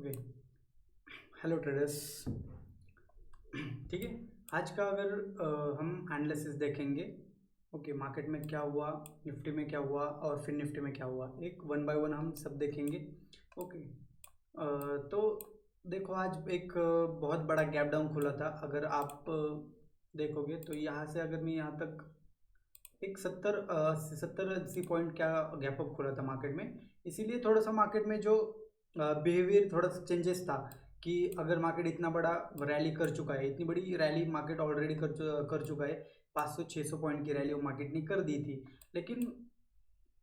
Okay. Hello traders. ठीक है। आज का अगर हम एनालिसिस देखेंगे। ओके, मार्केट में क्या हुआ, निफ्टी में क्या हुआ और फिर निफ्टी में क्या हुआ, एक वन बाय वन हम सब देखेंगे। ओके। तो देखो, आज एक बहुत बड़ा गैप डाउन खुला था। अगर आप देखोगे तो यहाँ से अगर मैं यहाँ तक एक 70-80 पॉइंट क्या गैप अप खुला था मार्केट में। इसीलिए थोड़ा सा मार्केट में जो बिहेवियर थोड़ा सा चेंजेस था कि अगर मार्केट इतना बड़ा रैली कर चुका है, इतनी बड़ी रैली मार्केट ऑलरेडी कर चुका है। 500-600 पॉइंट की रैली वो मार्केट ने कर दी थी, लेकिन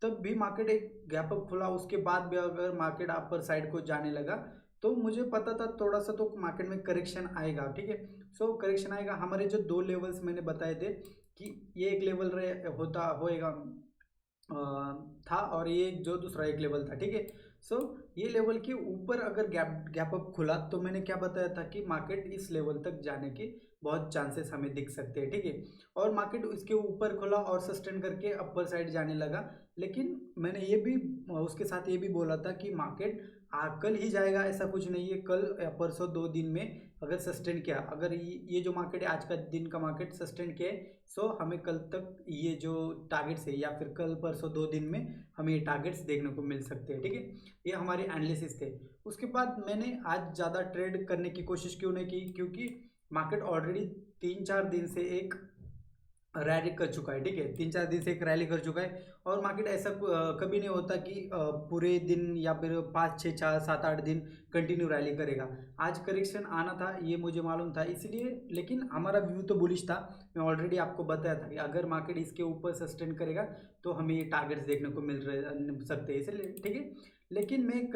तब भी मार्केट एक गैप अप खुला। उसके बाद भी अगर मार्केट अपर साइड को जाने लगा तो मुझे पता था थोड़ा सा तो मार्केट में करेक्शन आएगा। ठीक है। सो करेक्शन आएगा। हमारे जो दो लेवल्स मैंने बताए थे कि ये एक लेवल होता होएगा था, और ये जो दूसरा एक लेवल था। ठीक है। सो ये लेवल के ऊपर अगर गैप गैप अप खुला तो मैंने क्या बताया था कि मार्केट इस लेवल तक जाने के बहुत चांसेस हमें दिख सकते हैं। ठीक है। और मार्केट इसके ऊपर खुला और सस्टेन करके अपर साइड जाने लगा। लेकिन मैंने ये भी उसके साथ ये भी बोला था कि मार्केट कल ही जाएगा, ऐसा कुछ नहीं है। कल या परसों 2 दिन में अगर सस्टेन किया, अगर ये जो मार्केट है आज का दिन का मार्केट सस्टेन किया है, सो हमें कल तक ये जो टारगेट्स है या फिर कल परसों 2 दिन में हमें ये टारगेट्स देखने को मिल सकते हैं। ठीक है। ये हमारे एनालिसिस थे। उसके बाद मैंने आज ज़्यादा ट्रेड करने की कोशिश क्यों नहीं की, क्योंकि मार्केट ऑलरेडी 3-4 दिन से एक रैली कर चुका है। ठीक है। 3-4 दिन से एक रैली कर चुका है। और मार्केट ऐसा कभी नहीं होता कि पूरे दिन या फिर 5-6-4-7-8 दिन कंटिन्यू रैली करेगा। आज करेक्शन आना था, ये मुझे मालूम था, इसलिए। लेकिन हमारा व्यू तो बुलिश था। मैं ऑलरेडी आपको बताया था कि अगर मार्केट इसके ऊपर सस्टेन करेगा तो हमें ये टारगेट्स देखने को मिल सकते हैं, इसलिए। ठीक है। लेकिन मैं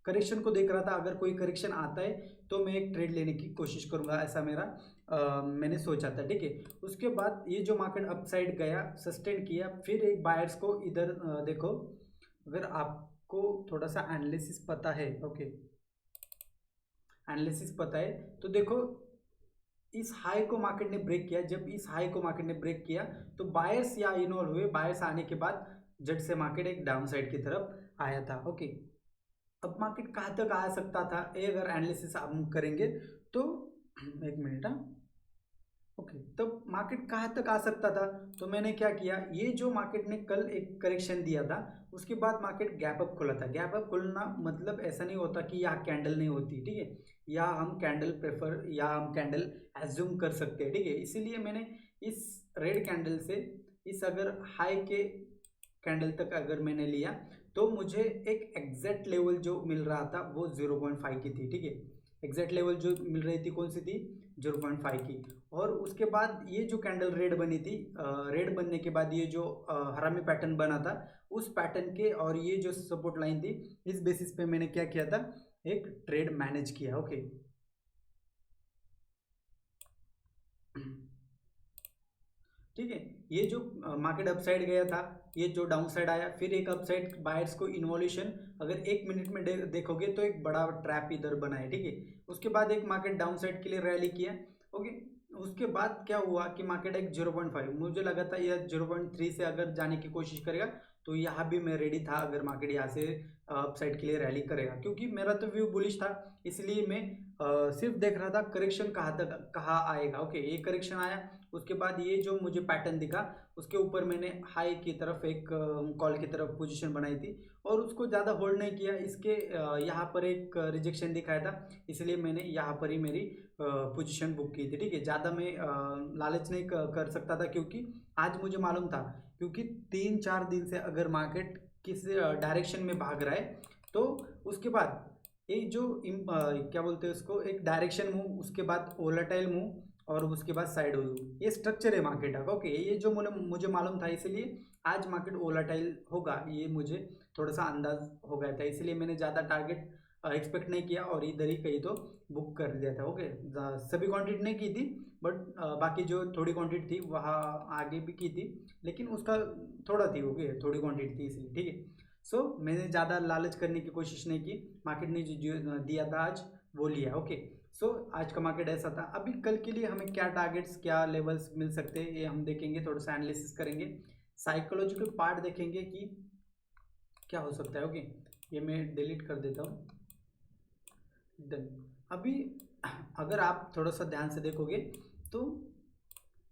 करेक्शन को देख रहा था। अगर कोई करेक्शन आता है तो मैं एक ट्रेड लेने की कोशिश करूंगा, ऐसा मेरा मैंने सोचा था। ठीक है। उसके बाद ये जो मार्केट अपसाइड गया, सस्टेन किया, फिर एक बायर्स को इधर देखो। अगर आपको थोड़ा सा एनालिसिस पता है, ओके, एनालिसिस पता है तो देखो, इस हाई को मार्केट ने ब्रेक किया। जब इस हाई को मार्केट ने ब्रेक किया तो बायर्स या इन्वॉल्व हुए। बायर्स आने के बाद झट से मार्केट एक डाउन साइड की तरफ आया था। ओके। अब मार्केट कहाँ तक आ सकता था, ये अगर एनालिसिस हम करेंगे तो एक मिनट। ओके। तो मार्केट कहाँ तक आ सकता था, तो मैंने क्या किया, ये जो मार्केट ने कल एक करेक्शन दिया था उसके बाद मार्केट गैप अप खुला था। गैप अप खुलना मतलब ऐसा नहीं होता कि यहाँ कैंडल नहीं होती। ठीक है। या हम कैंडल प्रेफर या हम कैंडल एज्यूम कर सकते हैं। ठीक है। इसीलिए मैंने इस रेड कैंडल से इस अगर हाई के कैंडल तक अगर मैंने लिया तो मुझे एक एग्जैक्ट लेवल जो मिल रहा था वो 0.5 की थी। ठीक है। एग्जैक्ट लेवल जो मिल रही थी कौन सी थी, 0.5 की। और उसके बाद ये जो कैंडल रेड बनी थी, रेड बनने के बाद ये जो हरामी पैटर्न बना था, उस पैटर्न के और ये जो सपोर्ट लाइन थी, इस बेसिस पे मैंने क्या किया था, एक ट्रेड मैनेज किया। ओके। ठीक है। ये जो मार्केट अपसाइड गया था, ये जो डाउन साइड आया, फिर एक अपसाइड बायर्स को इन्वॉल्यूशन अगर 1 मिनट में देखोगे तो एक बड़ा ट्रैप इधर बना है। ठीक है। उसके बाद एक मार्केट डाउन साइड के लिए रैली किया। ओके। उसके बाद क्या हुआ कि मार्केट एक 0.5, मुझे लगा था यह 0.3 से अगर जाने की कोशिश करेगा तो यहाँ भी मैं रेडी था अगर मार्केट यहाँ से अपसाइड के लिए रैली करेगा, क्योंकि मेरा तो व्यू बुलिश था। इसलिए मैं सिर्फ देख रहा था करेक्शन कहाँ तक कहाँ आएगा। ओके। ये करेक्शन आया। उसके बाद ये जो मुझे पैटर्न दिखा उसके ऊपर मैंने हाई की तरफ एक कॉल की तरफ पोजीशन बनाई थी और उसको ज़्यादा होल्ड नहीं किया। इसके यहाँ पर एक रिजेक्शन दिखाया था, इसलिए मैंने यहाँ पर ही मेरी पोजीशन बुक की थी। ठीक है। ज़्यादा मैं लालच नहीं कर सकता था, क्योंकि आज मुझे मालूम था, क्योंकि 3-4 दिन से अगर मार्केट किस डायरेक्शन में भाग रहा है तो उसके बाद ये जो क्या बोलते हैं उसको, एक डायरेक्शन मूव, उसके बाद वोलेटाइल मूव और उसके बाद साइड मूव, ये स्ट्रक्चर है मार्केट का। ओके। ये जो मुझे मालूम था, इसलिए आज मार्केट वोलेटाइल होगा ये मुझे थोड़ा सा अंदाज हो गया था, इसलिए मैंने ज़्यादा टारगेट एक्सपेक्ट नहीं किया और इधर ही कहीं तो बुक कर दिया था। ओके। सभी क्वांटिटी नहीं की थी, बट बाकी जो थोड़ी क्वांटिटी थी वहाँ आगे भी की थी, लेकिन उसका थोड़ा थी। ओके। थोड़ी क्वांटिटी थी इसलिए। ठीक है। सो मैंने ज़्यादा लालच करने की कोशिश नहीं की। मार्केट ने जो दिया था आज वो लिया। ओके। सो आज का मार्केट ऐसा था। अभी कल के लिए हमें क्या टारगेट्स क्या लेवल्स मिल सकते हैं ये हम देखेंगे, थोड़ा सा एनालिसिस करेंगे, साइकोलॉजिकल पार्ट देखेंगे कि क्या हो सकता है। ओके। ये मैं डिलीट कर देता हूँ। डन। अभी अगर आप थोड़ा सा ध्यान से देखोगे तो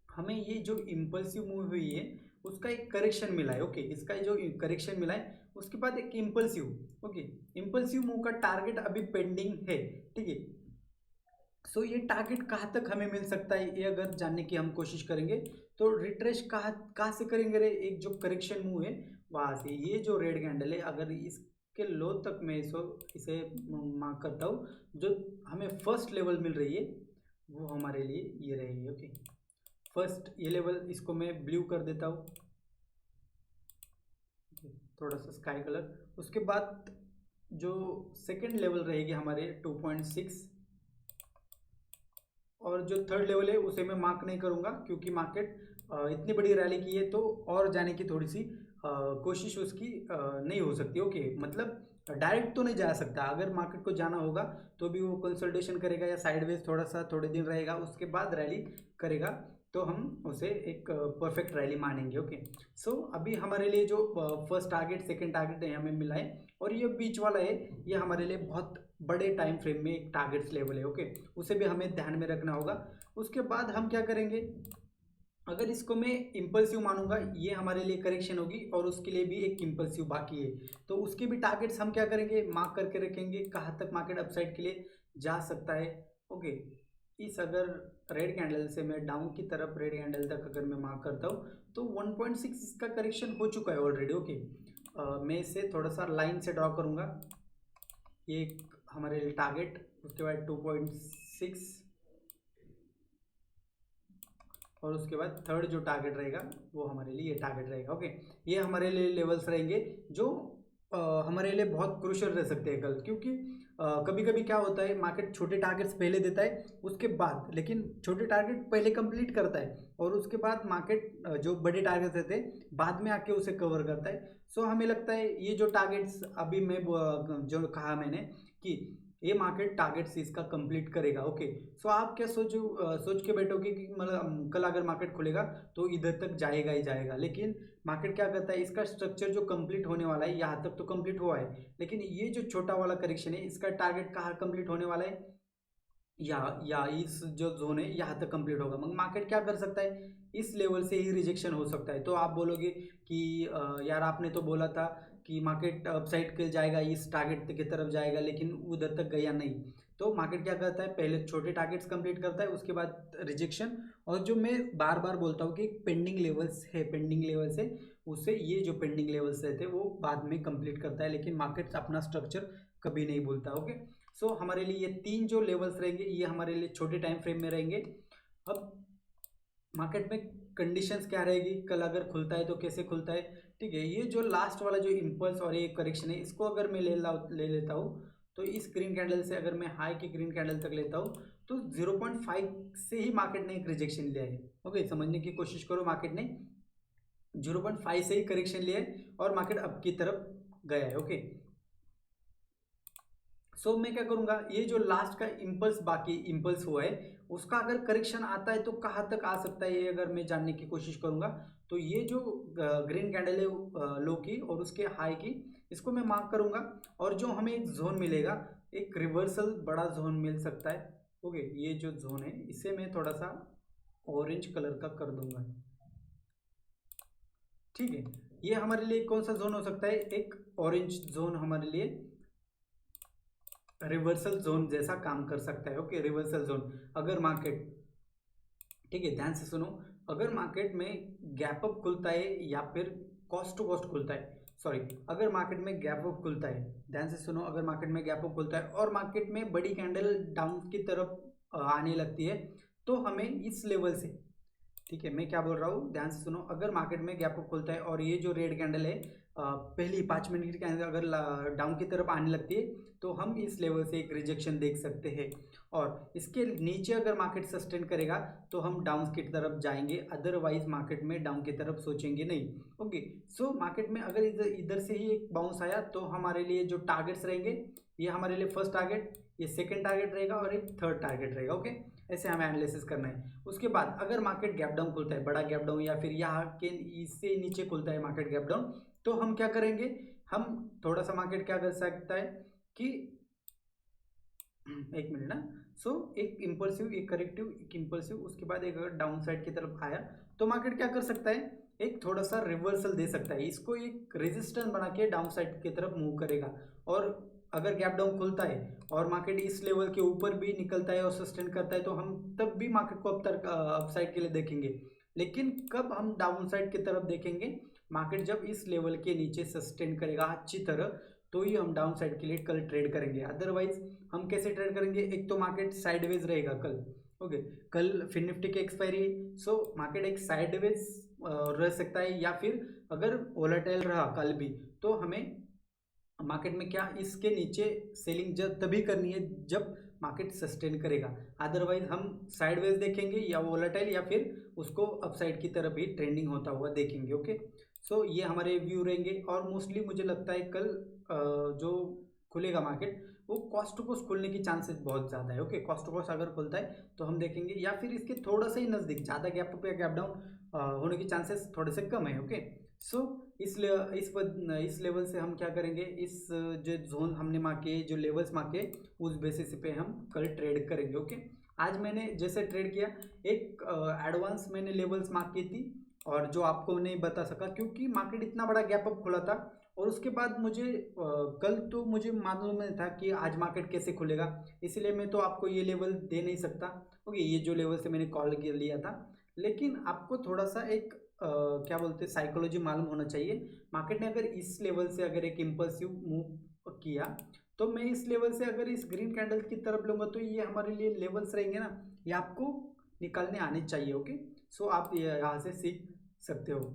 हमें ये जो इम्पल्सिव मूव हुई है उसका एक करेक्शन मिला है। ओके, इसका जो करेक्शन मिला है उसके बाद एक इम्पल्सिव, ओके, इम्पल्सिव मूव का टारगेट अभी पेंडिंग है। ठीक है, सो ये टारगेट कहाँ तक हमें मिल सकता है ये अगर जानने की हम कोशिश करेंगे तो रिट्रेस कहाँ से करेंगे रे, एक जो करेक्शन मूव है वहाँ से। ये जो रेड कैंडल है अगर इसके लो तक मैं इसे मार्क करता हूँ, जो हमें फर्स्ट लेवल मिल रही है वो हमारे लिए ये रहेगी। ओके, फर्स्ट ये लेवल, इसको मैं ब्लू कर देता हूँ, थोड़ा सा स्काई कलर। उसके बाद जो सेकंड लेवल रहेगी हमारे 2.6, और जो थर्ड लेवल है उसे मैं मार्क नहीं करूंगा क्योंकि मार्केट इतनी बड़ी रैली की है तो और जाने की थोड़ी सी कोशिश उसकी नहीं हो सकती। ओके, मतलब डायरेक्ट तो नहीं जा सकता, अगर मार्केट को जाना होगा तो भी वो कंसल्टेशन करेगा या साइडवेज थोड़ा सा थोड़े दिन रहेगा, उसके बाद रैली करेगा, तो हम उसे एक परफेक्ट रैली मानेंगे। ओके, सो अभी हमारे लिए जो फर्स्ट टारगेट सेकंड टारगेट है हमें मिला है, और ये बीच वाला है ये हमारे लिए बहुत बड़े टाइम फ्रेम में एक टारगेट्स लेवल है। ओके, उसे भी हमें ध्यान में रखना होगा। उसके बाद हम क्या करेंगे, अगर इसको मैं इम्पल्सिव मानूंगा ये हमारे लिए करेक्शन होगी और उसके लिए भी एक इम्पल्सिव बाकी है, तो उसके भी टारगेट्स हम क्या करेंगे, मार्क करके रखेंगे कहाँ तक मार्केट अपसाइड के लिए जा सकता है। ओके, इस अगर रेड कैंडल से मैं डाउन की तरफ रेड कैंडल तक अगर मैं मार्क करता हूँ तो 1.6 इसका करेक्शन हो चुका है ऑलरेडी। ओके, मैं इसे थोड़ा सा लाइन से ड्रॉ करूँगा, ये हमारे लिए टारगेट, उसके बाद 2.6, और उसके बाद थर्ड जो टारगेट रहेगा वो हमारे लिए ये टारगेट रहेगा। ओके, ये हमारे लिए लेवल्स रहेंगे जो हमारे लिए बहुत क्रूशियल रह सकते हैं कल, क्योंकि कभी कभी क्या होता है मार्केट छोटे टारगेट्स पहले देता है उसके बाद, लेकिन छोटे टारगेट पहले कंप्लीट करता है और उसके बाद मार्केट जो बड़े टारगेट्स रहते हैं बाद में आके उसे कवर करता है। सो हमें लगता है ये जो टारगेट्स अभी मैं जो कहा मैंने कि ये मार्केट टारगेट्स इसका कंप्लीट करेगा। ओके, सो आप क्या सोच के बैठोगे कि मतलब कल अगर मार्केट खुलेगा तो इधर तक जाएगा ही जाएगा, लेकिन मार्केट क्या करता है, इसका स्ट्रक्चर जो कंप्लीट होने वाला है यहाँ तक तो कंप्लीट हुआ है, लेकिन ये जो छोटा वाला करेक्शन है इसका टारगेट कहाँ कंप्लीट होने वाला है, या इस जो जोन है यहाँ तक कंप्लीट होगा। मगर मार्केट क्या कर सकता है, इस लेवल से ही रिजेक्शन हो सकता है। तो आप बोलोगे कि यार आपने तो बोला था कि मार्केट अपसाइड के जाएगा इस टारगेट की तरफ जाएगा, लेकिन उधर तक गया नहीं। तो मार्केट क्या करता है, पहले छोटे टारगेट्स कंप्लीट करता है उसके बाद रिजेक्शन, और जो मैं बार बार बोलता हूँ कि पेंडिंग लेवल्स है, पेंडिंग लेवल्स है, उससे ये जो पेंडिंग लेवल्स रहते हैं वो बाद में कंप्लीट करता है, लेकिन मार्केट अपना स्ट्रक्चर कभी नहीं भूलता। ओके, सो हमारे लिए ये तीन जो लेवल्स रहेंगे ये हमारे लिए छोटे टाइम फ्रेम में रहेंगे। अब मार्केट में कंडीशंस क्या रहेगी, कल अगर खुलता है तो कैसे खुलता है। ठीक है, ये जो लास्ट वाला जो इम्पल्स और ये करेक्शन है इसको अगर मैं ले लेता हूँ तो इस ग्रीन कैंडल से अगर मैं हाई की ग्रीन कैंडल तक लेता हूँ तो 0.5 से ही मार्केट ने एक रिजेक्शन लिया है। ओके, समझने की कोशिश करो, मार्केट ने 0.5 से ही करेक्शन लिया है और मार्केट अप की तरफ गया है। ओके, सो मैं क्या करूंगा, ये जो लास्ट का इम्पल्स बाकी इम्पल्स हुआ है उसका अगर करेक्शन आता है तो कहाँ तक आ सकता है ये अगर मैं जानने की कोशिश करूंगा, तो ये जो ग्रीन कैंडल है लो की और उसके हाई की, इसको मैं मार्क करूंगा, और जो हमें एक जोन मिलेगा, एक रिवर्सल बड़ा जोन मिल सकता है। ओके, ये जो जोन है इसे मैं थोड़ा सा ऑरेंज कलर का कर दूंगा। ठीक है, ये हमारे लिए कौन सा जोन हो सकता है, एक ऑरेंज जोन हमारे लिए रिवर्सल जोन जैसा काम कर सकता है। ओके, रिवर्सल जोन अगर मार्केट, ठीक है ध्यान से सुनो, अगर मार्केट में गैप अप खुलता है या फिर कॉस्ट टू कॉस्ट खुलता है, सॉरी, अगर मार्केट में गैप अप खुलता है, ध्यान से सुनो, अगर मार्केट में गैप अप खुलता है और मार्केट में बड़ी कैंडल डाउन की तरफ आने लगती है तो हमें इस लेवल से, ठीक है मैं क्या बोल रहा हूँ ध्यान से सुनो, अगर मार्केट में गैप अप खुलता है और ये जो रेड कैंडल है पहली 5 मिनट की कैंडल अगर डाउन की तरफ आने लगती है तो हम इस लेवल से एक रिजेक्शन देख सकते हैं, और इसके नीचे अगर मार्केट सस्टेन करेगा तो हम डाउन की तरफ जाएंगे, अदरवाइज मार्केट में डाउन की तरफ सोचेंगे नहीं। ओके, सो मार्केट में अगर इधर इधर से ही एक बाउंस आया तो हमारे लिए जो टारगेट्स रहेंगे, ये हमारे लिए फर्स्ट टारगेट, ये सेकंड टारगेट रहेगा और एक थर्ड टारगेट रहेगा। ओके, ऐसे हमें एनालिसिस करना है। उसके बाद अगर मार्केट गैप डाउन खुलता है, बड़ा गैप डाउन या फिर यहाँ के इससे नीचे खुलता है मार्केट गैप डाउन, तो हम क्या करेंगे, हम थोड़ा सा मार्केट क्या कर सकता है कि एक मिनट ना, सो एक इम्पल्सिव, एक करेक्टिव, एक इम्पल्सिव, उसके बाद एक अगर डाउन साइड की तरफ आया तो मार्केट क्या कर सकता है, एक थोड़ा सा रिवर्सल दे सकता है, इसको एक रेजिस्टेंस बना के डाउन साइड की तरफ मूव करेगा। और अगर गैप डाउन खुलता है और मार्केट इस लेवल के ऊपर भी निकलता है और सस्टेन करता है तो हम तब भी मार्केट को अप साइड के लिए देखेंगे। लेकिन कब हम डाउन साइड की तरफ देखेंगे, मार्केट जब इस लेवल के नीचे सस्टेन करेगा अच्छी तरह, तो ही हम डाउन साइड के लिए कल ट्रेड करेंगे। अदरवाइज हम कैसे ट्रेड करेंगे, एक तो मार्केट साइडवेज रहेगा कल, ओके, कल फिर निफ्टी की एक्सपायरी, सो मार्केट एक साइडवेज रह सकता है, या फिर अगर वोलेटाइल रहा कल भी तो हमें मार्केट में क्या इसके नीचे सेलिंग जब तभी करनी है जब मार्केट सस्टेन करेगा। अदरवाइज हम साइडवेज देखेंगे या वोलेटाइल, या फिर उसको अपसाइड की तरफ ही ट्रेंडिंग होता हुआ देखेंगे। ओके, सो ये हमारे व्यू रहेंगे। और मोस्टली मुझे लगता है कल जो खुलेगा मार्केट वो कॉस्ट टू कॉस्ट खुलने की चांसेस बहुत ज़्यादा है। ओके, कॉस्ट टू कॉस्ट अगर खुलता है तो हम देखेंगे, या फिर इसके थोड़ा सा ही नज़दीक, ज़्यादा गैप अप या गैप डाउन होने की चांसेस थोड़े से कम है। ओके, सो इस लेवल से हम क्या करेंगे, इस जो जोन हमने मार्के, जो लेवल्स मार्के, उस बेसिस पे हम कल ट्रेड करेंगे। ओके, आज मैंने जैसे ट्रेड किया, एक एडवांस मैंने लेवल्स मार्क की थी और जो आपको नहीं बता सका क्योंकि मार्केट इतना बड़ा गैप अप खुला था। और उसके बाद मुझे कल तो मुझे मालूम नहीं था कि आज मार्केट कैसे खुलेगा, इसलिए मैं तो आपको ये लेवल दे नहीं सकता। ओके, ये जो लेवल से मैंने कॉल लिया था, लेकिन आपको थोड़ा सा एक क्या बोलते हैं, साइकोलॉजी मालूम होना चाहिए। मार्केट ने अगर इस लेवल से अगर एक इम्पल्सिव मूव किया, तो मैं इस लेवल से अगर इस ग्रीन कैंडल की तरफ लूँगा तो ये हमारे लिए लेवल्स रहेंगे ना, ये आपको निकालने आने चाहिए। ओके, सो आप यहाँ से सीख सकते हो।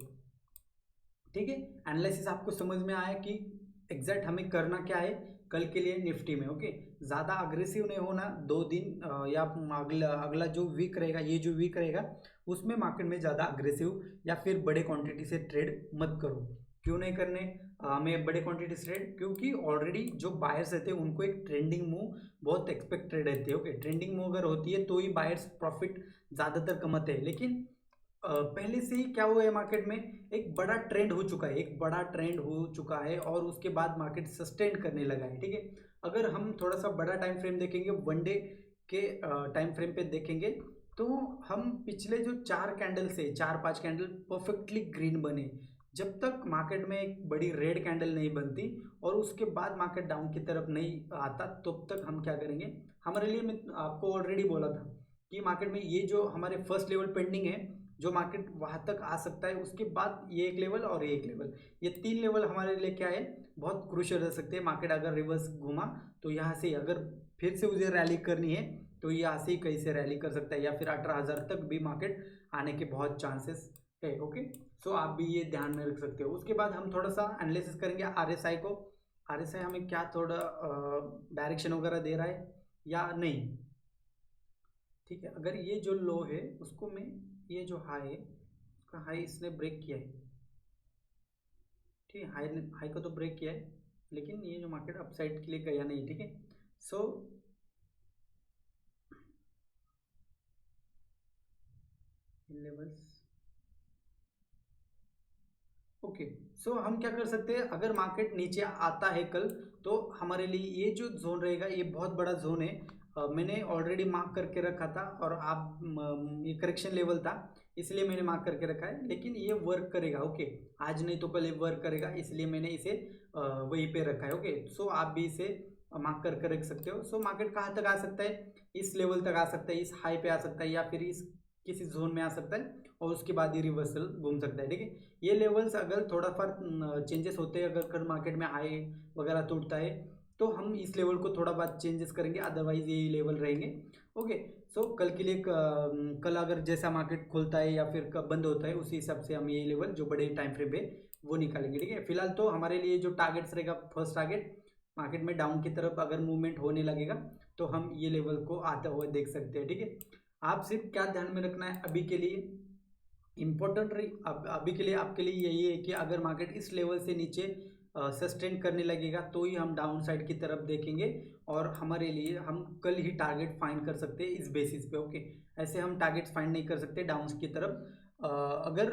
ठीक है, एनालिसिस आपको समझ में आया कि एग्जैक्ट हमें करना क्या है कल के लिए निफ्टी में। ओके, ज़्यादा अग्रेसिव नहीं होना, 2 दिन या अगला अगला जो वीक रहेगा, ये जो वीक रहेगा उसमें मार्केट में ज़्यादा अग्रेसिव या फिर बड़े क्वांटिटी से ट्रेड मत करो। क्यों नहीं करने हमें बड़े क्वांटिटी से ट्रेड, क्योंकि ऑलरेडी जो बायर्स रहते हैं उनको एक ट्रेंडिंग मूव बहुत एक्सपेक्टेड रहती है। ओके, ट्रेंडिंग मूव अगर होती है तो ही बायर्स प्रॉफिट ज़्यादातर कमाते हैं। लेकिन पहले से ही क्या हुआ है, मार्केट में एक बड़ा ट्रेंड हो चुका है, एक बड़ा ट्रेंड हो चुका है और उसके बाद मार्केट सस्टेन करने लगा है। ठीक है, अगर हम थोड़ा सा बड़ा टाइम फ्रेम देखेंगे, 1 डे के टाइम फ्रेम पे देखेंगे, तो हम पिछले जो 4 कैंडल से 4-5 कैंडल परफेक्टली ग्रीन बने, जब तक मार्केट में एक बड़ी रेड कैंडल नहीं बनती और उसके बाद मार्केट डाउन की तरफ नहीं आता, तब तक हम क्या करेंगे, हमारे लिए मैं आपको ऑलरेडी बोला था कि मार्केट में ये जो हमारे फर्स्ट लेवल पेंडिंग है, जो मार्केट वहाँ तक आ सकता है, उसके बाद ये एक लेवल और ये एक लेवल, ये 3 लेवल हमारे लिए क्या है, बहुत क्रूशियल रह सकते हैं। मार्केट अगर रिवर्स घूमा तो यहाँ से अगर फिर से उसे रैली करनी है तो यहाँ से ही कहीं से रैली कर सकता है, या फिर 18,000 तक भी मार्केट आने के बहुत चांसेस है। ओके, सो आप भी ये ध्यान में रख सकते हो। उसके बाद हम थोड़ा सा एनालिसिस करेंगे RSI को, RSI हमें क्या थोड़ा डायरेक्शन वगैरह दे रहा है या नहीं। ठीक है, अगर ये जो लो है उसको मैं, ये जो हाई है उसका हाई इसने ब्रेक किया है। ठीक है, हाई हाई को तो ब्रेक किया है, लेकिन ये जो मार्केट अपसाइड के लिए गया नहीं। ठीक है, सो लेवल्स, ओके, सो हम क्या कर सकते हैं, अगर मार्केट नीचे आता है कल, तो हमारे लिए ये जो जोन रहेगा ये बहुत बड़ा जोन है। मैंने ऑलरेडी मार्क करके रखा था और आप ये करेक्शन लेवल था इसलिए मैंने मार्क करके रखा है, लेकिन ये वर्क करेगा। ओके, आज नहीं तो कल ये वर्क करेगा, इसलिए मैंने इसे वहीं पे रखा है। ओके, सो आप भी इसे मार्क करके रख सकते हो। सो मार्केट कहाँ तक आ सकता है, इस लेवल तक आ सकता है, इस हाई पे आ सकता है, या फिर इस किसी जोन में आ सकता है और उसके बाद ये रिवर्सल घूम सकता है। ठीक है, ये लेवल्स अगर थोड़ा फर चेंजेस होते हैं, अगर कल मार्केट में हाई वगैरह टूटता है तो हम इस लेवल को थोड़ा बहुत चेंजेस करेंगे, अदरवाइज यही लेवल रहेंगे। ओके, सो कल के लिए कल अगर जैसा मार्केट खुलता है या फिर कब बंद होता है उसी हिसाब से हम ये लेवल जो बड़े टाइम फ्रेम पे वो निकालेंगे। ठीक है, फिलहाल तो हमारे लिए जो टारगेट्स रहेगा, फर्स्ट टारगेट मार्केट में डाउन की तरफ अगर मूवमेंट होने लगेगा तो हम ये लेवल को आता हुआ देख सकते हैं। ठीक है, आप सिर्फ क्या ध्यान में रखना है अभी के लिए, इम्पोर्टेंट अभी के लिए आपके लिए यही है कि अगर मार्केट इस लेवल से नीचे सस्टेन करने लगेगा तो ही हम डाउन साइड की तरफ देखेंगे, और हमारे लिए हम कल ही टारगेट फाइंड कर सकते हैं इस बेसिस पे। ओके, ऐसे हम टारगेट्स फाइंड नहीं कर सकते डाउन की तरफ। अगर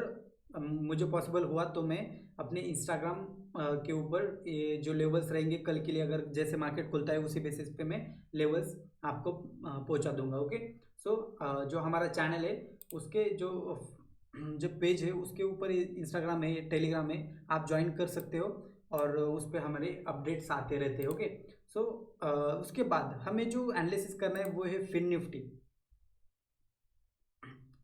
मुझे पॉसिबल हुआ तो मैं अपने इंस्टाग्राम के ऊपर ये जो लेवल्स रहेंगे कल के लिए, अगर जैसे मार्केट खुलता है उसी बेसिस पे मैं लेवल्स आपको पहुंचा दूंगा। ओके। सो जो हमारा चैनल है उसके जो पेज है उसके ऊपर इंस्टाग्राम है, टेलीग्राम है, आप ज्वाइन कर सकते हो और उस पर हमारे अपडेट्स आते रहते हैं। ओके। सो उसके बाद हमें जो एनालिसिस करना है वो है फिन निफ्टी।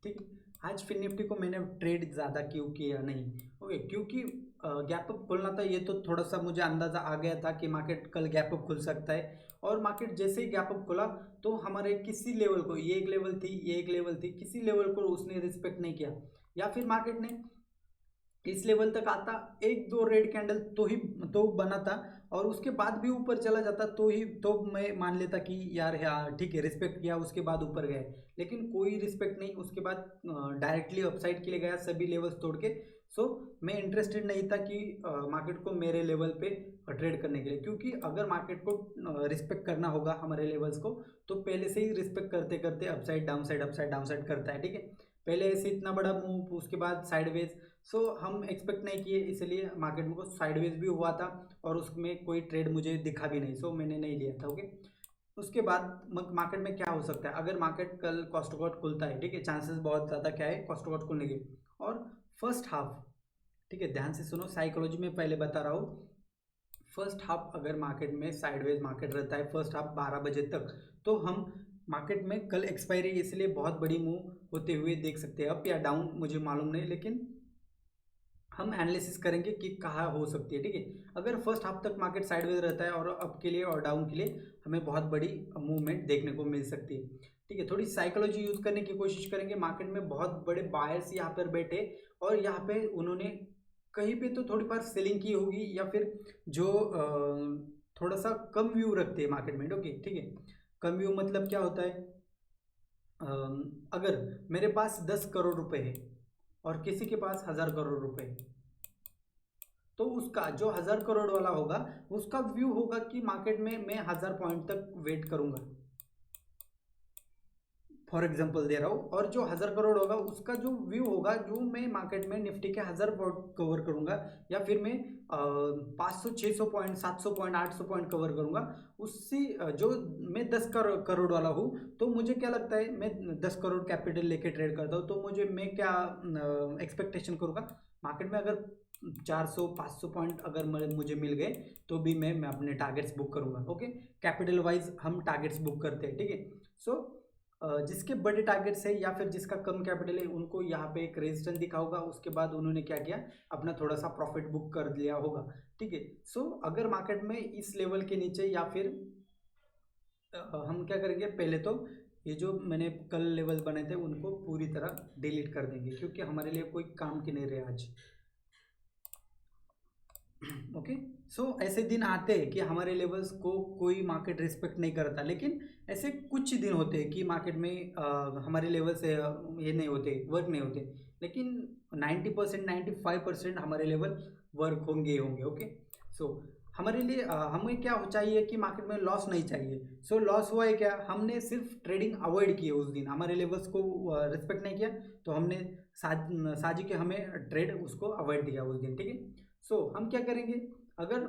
ठीक है। आज फिन निफ्टी को मैंने ट्रेड ज़्यादा क्यों किया नहीं, ओके, क्योंकि गैप अप खुलना था, ये तो थोड़ा सा मुझे अंदाज़ा आ गया था कि मार्केट कल गैप अप खुल सकता है। और मार्केट जैसे ही गैप अप खुला तो हमारे किसी लेवल को, ये एक लेवल थी, ये एक लेवल थी, किसी लेवल को उसने रिस्पेक्ट नहीं किया, या फिर मार्केट ने इस लेवल तक आता, एक दो रेड कैंडल तो बना था, और उसके बाद भी ऊपर चला जाता तो मैं मान लेता कि यार हाँ ठीक है, रिस्पेक्ट किया, उसके बाद ऊपर गए। लेकिन कोई रिस्पेक्ट नहीं, उसके बाद डायरेक्टली अपसाइड के लिए गया सभी लेवल्स तोड़ के। सो मैं इंटरेस्टेड नहीं था कि मार्केट को मेरे लेवल पे ट्रेड करने के लिए, क्योंकि अगर मार्केट को रिस्पेक्ट करना होगा हमारे लेवल्स को तो पहले से ही रिस्पेक्ट करते करते अपसाइड डाउन साइड करता है। ठीक है। पहले ऐसे इतना बड़ा मूव, उसके बाद साइडवेज। सो हम एक्सपेक्ट नहीं किए, इसलिए मार्केट में को साइडवेज भी हुआ था और उसमें कोई ट्रेड मुझे दिखा भी नहीं, सो मैंने नहीं लिया था। ओके। उसके बाद मार्केट में क्या हो सकता है, अगर मार्केट कल कॉस्ट टू कॉस्ट खुलता है, ठीक है, चांसेस बहुत ज़्यादा क्या है कॉस्ट टू कॉस्ट खुलने के, और फर्स्ट हाफ, ठीक है, ध्यान से सुनो, साइकोलॉजी में पहले बता रहा हूँ। फर्स्ट हाफ अगर मार्केट में साइडवेज मार्केट रहता है फर्स्ट हाफ 12 बजे तक, तो हम मार्केट में कल एक्सपायरी इसलिए बहुत बड़ी मूव होते हुए देख सकते हैं, अप या डाउन मुझे मालूम नहीं, लेकिन हम एनालिसिस करेंगे कि कहाँ हो सकती है। ठीक है। अगर फर्स्ट हाफ तक मार्केट साइडवेज रहता है और अप के लिए और डाउन के लिए हमें बहुत बड़ी मूवमेंट देखने को मिल सकती है। ठीक है। थोड़ी साइकोलॉजी यूज करने की कोशिश करेंगे। मार्केट में बहुत बड़े बायर्स यहाँ पर बैठे और यहाँ पे उन्होंने कहीं पे तो थोड़ी बार सेलिंग की होगी, या फिर जो थोड़ा सा कम व्यू रखते हैं मार्केट में। ओके। ठीक है। कम व्यू मतलब क्या होता है, अगर मेरे पास 10 करोड़ रुपए है और किसी के पास 1000 करोड़ रुपए है, तो उसका जो 1000 करोड़ वाला होगा उसका व्यू होगा कि मार्केट में मैं 1000 पॉइंट तक वेट करूंगा, फॉर एग्जांपल दे रहा हूँ। और जो 1000 करोड़ होगा उसका जो व्यू होगा, जो मैं मार्केट में निफ्टी के 1000 पॉइंट कवर करूंगा, या फिर मैं 500 600 पॉइंट 700 पॉइंट 800 पॉइंट कवर करूंगा, उससे जो मैं 10 करोड़ वाला हूँ, तो मुझे क्या लगता है, मैं 10 करोड़ कैपिटल लेके ट्रेड करता हूँ, तो मैं क्या एक्सपेक्टेशन करूंगा, मार्केट में अगर 400 500 पॉइंट अगर मुझे मिल गए तो भी मैं अपने टारगेट्स बुक करूंगा। ओके। कैपिटल वाइज हम टारगेट्स बुक करते हैं। ठीक है। सो जिसके बड़े टारगेट्स है या फिर जिसका कम कैपिटल है उनको यहाँ पे एक रेजिस्टेंस दिखा होगा, उसके बाद उन्होंने क्या किया, अपना थोड़ा सा प्रॉफिट बुक कर लिया होगा। ठीक है। सो अगर मार्केट में इस लेवल के नीचे, या फिर हम क्या करेंगे, पहले तो ये जो मैंने कल लेवल बने थे उनको पूरी तरह डिलीट कर देंगे, क्योंकि हमारे लिए कोई काम की नहीं रहे आज। ओके। सो ऐसे दिन आते हैं कि हमारे लेवल्स को कोई मार्केट रिस्पेक्ट नहीं करता, लेकिन ऐसे कुछ दिन होते हैं कि मार्केट में हमारे लेवल से ये नहीं होते, वर्क नहीं होते, लेकिन 90% 95% हमारे लेवल वर्क होंगे ही होंगे। ओके। सो हमारे लिए हमें क्या चाहिए कि मार्केट में लॉस नहीं चाहिए। सो लॉस हुआ है क्या, हमने सिर्फ ट्रेडिंग अवॉइड की है उस दिन, हमारे लेवल्स को रिस्पेक्ट नहीं किया, तो हमने साजी के हमें ट्रेड उसको अवॉइड दिया उस दिन। ठीक है। सो हम क्या करेंगे, अगर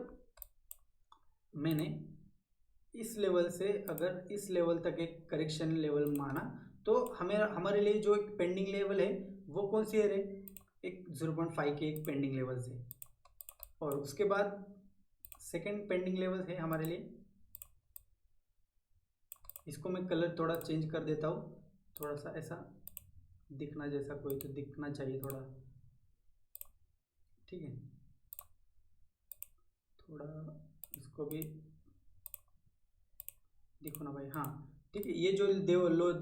मैंने इस लेवल से अगर इस लेवल तक एक करेक्शन लेवल माना, तो हमें हमारे लिए जो एक पेंडिंग लेवल है वो कौन सी है रे, एक 0.5 के एक पेंडिंग लेवल से, और उसके बाद सेकंड पेंडिंग लेवल है हमारे लिए, इसको मैं कलर थोड़ा चेंज कर देता हूँ, थोड़ा सा ऐसा दिखना, जैसा कोई तो दिखना चाहिए थोड़ा। ठीक है। थोड़ा इसको भी देखो ना भाई, हाँ ठीक है। ये जो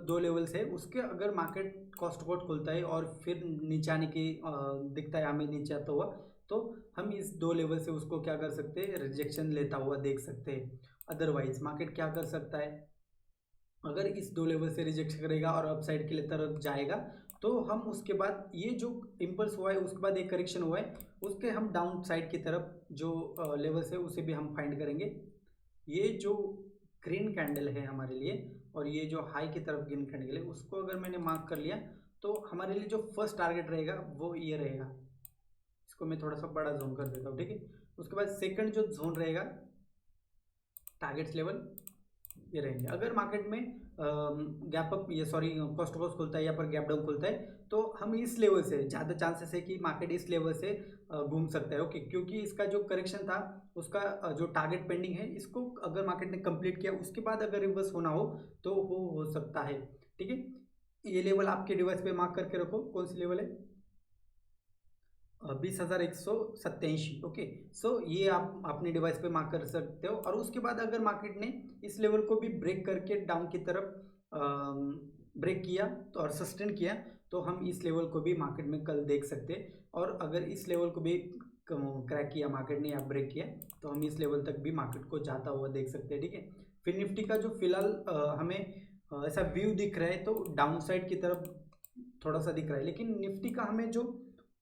दो लेवल्स है उसके अगर मार्केट कॉस्ट कोट खुलता है और फिर नीचे आने की दिखता है हमें नीचे आता हुआ, तो हम इस दो लेवल से उसको क्या कर सकते हैं, रिजेक्शन लेता हुआ देख सकते हैं। अदरवाइज मार्केट क्या कर सकता है, अगर इस दो लेवल से रिजेक्ट करेगा और अपसाइड के लिए तरफ जाएगा, तो हम उसके बाद ये जो इम्पल्स हुआ है उसके बाद एक करेक्शन हुआ है, उसके हम डाउन साइड की तरफ जो लेवल्स है उसे भी हम फाइंड करेंगे। ये जो ग्रीन कैंडल है हमारे लिए, और ये जो हाई की तरफ ग्रीन कैंडल है, उसको अगर मैंने मार्क कर लिया, तो हमारे लिए जो फर्स्ट टारगेट रहेगा वो ये रहेगा। इसको मैं थोड़ा सा बड़ा जोन कर देता हूँ, ठीक है। उसके बाद सेकंड जो जोन रहेगा टारगेट्स लेवल ये रहेंगे। अगर मार्केट में गैप अप ये सॉरी कॉस्ट टू कॉस्ट खुलता है या पर गैप डाउन खुलता है तो हम इस लेवल से ज़्यादा चांसेस है कि मार्केट इस लेवल से घूम सकता है, ओके। क्योंकि इसका जो करेक्शन था उसका जो टारगेट पेंडिंग है इसको अगर मार्केट ने कंप्लीट किया उसके बाद अगर रिवर्स होना हो तो वो हो सकता है, ठीक है। ये लेवल आपके डिवाइस पे मार्क करके रखो, कौन सी लेवल है 20,187, ओके। सो ये आप अपने डिवाइस पे मार्क कर सकते हो। और उसके बाद अगर मार्केट ने इस लेवल को भी ब्रेक करके डाउन की तरफ ब्रेक किया तो और सस्टेन किया तो हम इस लेवल को भी मार्केट में कल देख सकते हैं। और अगर इस लेवल को भी क्रैक किया मार्केट ने या ब्रेक किया तो हम इस लेवल तक भी मार्केट को जाता हुआ देख सकते हैं, ठीक है। फिर निफ्टी का जो फिलहाल हमें ऐसा व्यू दिख रहा है तो डाउन साइड की तरफ थोड़ा सा दिख रहा है, लेकिन निफ्टी का हमें जो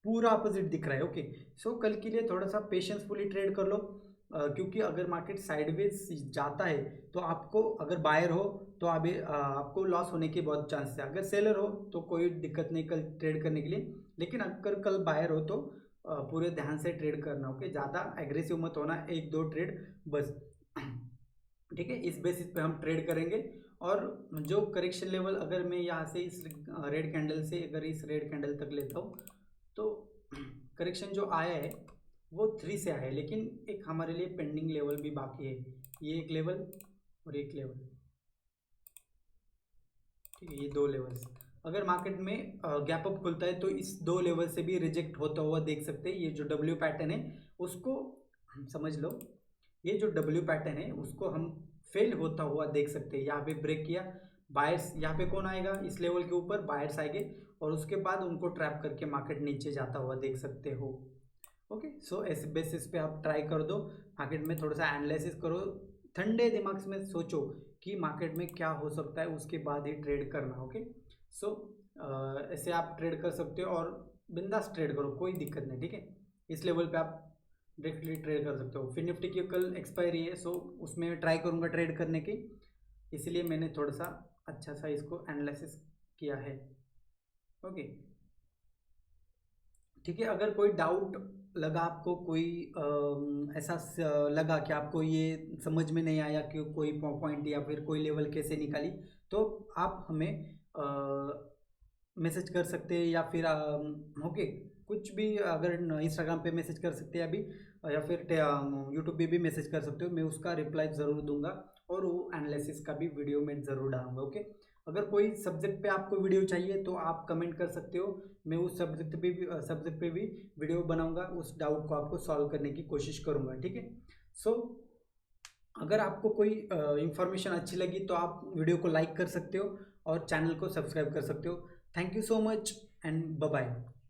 पूरा अपोजिट दिख रहा है, ओके। सो कल के लिए थोड़ा सा पेशेंसफुली ट्रेड कर लो, क्योंकि अगर मार्केट साइडवेज जाता है तो आपको अगर बायर हो तो अभी आपको लॉस होने के बहुत चांस है। अगर सेलर हो तो कोई दिक्कत नहीं कल ट्रेड करने के लिए, लेकिन अगर कल बायर हो तो पूरे ध्यान से ट्रेड करना, ओके। ज़्यादा एग्रेसिव मत होना, एक दो ट्रेड बस, ठीक है। इस बेसिस पे हम ट्रेड करेंगे। और जो करेक्शन लेवल अगर मैं यहाँ से इस रेड कैंडल से अगर इस रेड कैंडल तक लेता हूँ तो करेक्शन जो आया है वो 3 से आया है, लेकिन एक हमारे लिए पेंडिंग लेवल भी बाकी है, ये एक लेवल और एक लेवल, ठीक है। ये 2 लेवल्स अगर मार्केट में गैप अप खुलता है तो इस 2 लेवल से भी रिजेक्ट होता हुआ देख सकते हैं। ये जो डब्ल्यू पैटर्न है उसको समझ लो, ये जो डब्ल्यू पैटर्न है उसको हम फेल होता हुआ देख सकते हैं। यहाँ पे ब्रेक किया बायर्स, यहाँ पे कौन आएगा इस लेवल के ऊपर बायर्स आएंगे और उसके बाद उनको ट्रैप करके मार्केट नीचे जाता हुआ देख सकते हो, ओके। सो ऐसे बेसिस पे आप ट्राई कर दो, मार्केट में थोड़ा सा एनालिसिस करो, ठंडे दिमाग में सोचो कि मार्केट में क्या हो सकता है उसके बाद ही ट्रेड करना, ओके। सो ऐसे आप ट्रेड कर सकते हो और बिंदास ट्रेड करो, कोई दिक्कत नहीं, ठीक है। इस लेवल पे आप डायरेक्टली ट्रेड कर सकते हो। फिर निफ्टी की कल एक्सपायरी है, सो उसमें ट्राई करूँगा ट्रेड करने की, इसीलिए मैंने थोड़ा सा अच्छा सा इसको एनालिसिस किया है, ओके, ठीक है। अगर कोई डाउट लगा आपको, कोई ऐसा लगा कि आपको ये समझ में नहीं आया कि कोई पॉइंट या फिर कोई लेवल कैसे निकाली तो आप हमें मैसेज कर सकते हैं या फिर ओके कुछ भी, अगर इंस्टाग्राम पे मैसेज कर सकते हैं अभी या फिर यूट्यूब पे भी मैसेज कर सकते हो, मैं उसका रिप्लाई ज़रूर दूंगा और वो एनालिसिस का भी वीडियो मैं ज़रूर डालूंगा, ओके। अगर कोई सब्जेक्ट पे आपको वीडियो चाहिए तो आप कमेंट कर सकते हो, मैं उस सब्जेक्ट पे भी वीडियो बनाऊंगा, उस डाउट को आपको सॉल्व करने की कोशिश करूंगा, ठीक है। सो अगर आपको कोई इन्फॉर्मेशन अच्छी लगी तो आप वीडियो को लाइक कर सकते हो और चैनल को सब्सक्राइब कर सकते हो। Thank you so much and bye bye.